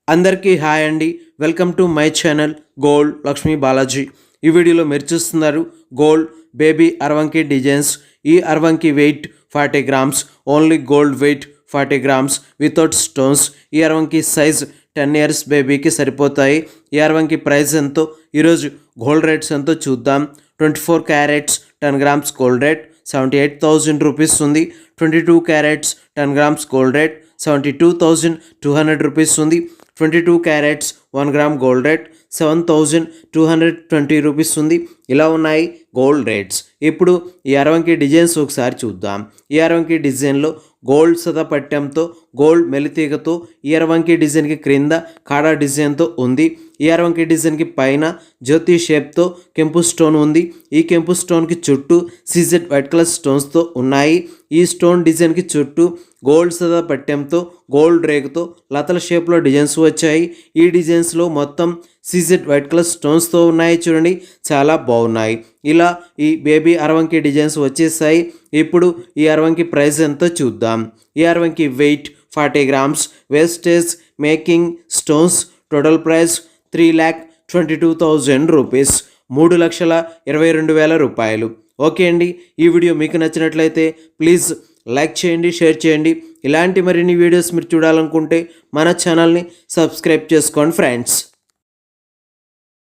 అందరికీ హాయ్ అండి. Welcome to my channel gold Lakshmi Balaji. ఈ వీడియోలో మీరు చూస్తున్నారు గోల్డ్ బేబీ అరవంకి డిజైన్స్. ఈ అరవంకి weight 40 grams, only gold weight 40 grams without stones. ఈ అరవంకి సైజ్ 10 ఇయర్స్ బేబీకి సరిపోతాయి. ఈ అరవంకి ప్రైస్ ఎంతో, ఈరోజు గోల్డ్ రేట్స్ ఎంతో చూద్దాం. 24 carats 10 grams gold rate 78,000 rupees ఉంది. 22 carats 10 grams gold rate 72,200 rupees ఉంది. 22 carats 1 gram gold rate 7,220 rupees ఉంది. ఇలా ఉన్నాయి గోల్డ్ రేట్స్. ఇప్పుడు ఈ అరవంకి డిజైన్స్ ఒకసారి చూద్దాం. ఈ అరవంకి డిజైన్లో గోల్డ్ సదపట్టెంతో, గోల్డ్ మెలితీగతో, ఈ అరవంకి డిజైన్కి క్రింద కాడా డిజైన్తో ఉంది. ఈ అరవంకి డిజైన్కి పైన జ్యోతి షేప్తో కెంపు స్టోన్ ఉంది. ఈ కెంపు స్టోన్కి చుట్టూ సీజెడ్ వైట్ కలర్ స్టోన్స్తో ఉన్నాయి. ఈ స్టోన్ డిజైన్కి చుట్టూ గోల్డ్ సదా పట్టెంతో, గోల్డ్ రేకుతో లతల షేప్లో డిజైన్స్ వచ్చాయి. ఈ డిజైన్స్లో మొత్తం సీజెడ్ వైట్ కలర్ స్టోన్స్తో ఉన్నాయి. చూడండి, చాలా బాగున్నాయి. ఇలా ఈ బేబీ అరవంకి డిజైన్స్ వచ్చేసాయి. ఇప్పుడు ఈ అరవంకి ప్రైస్ ఎంతో చూద్దాం. ఈ అరవంకి weight 40 grams, wastage making stones, total price 3,22,000 rupees, 3,22,000 రూపాయలు. ఓకే అండి, ఈ వీడియో మీకు నచ్చినట్లయితే ప్లీజ్ లైక్ చేయండి, షేర్ చేయండి. ఇలాంటి మరిన్ని వీడియోస్ మీరు చూడాలనుకుంటే మన ఛానల్ని సబ్స్క్రైబ్ చేసుకోండి ఫ్రెండ్స్.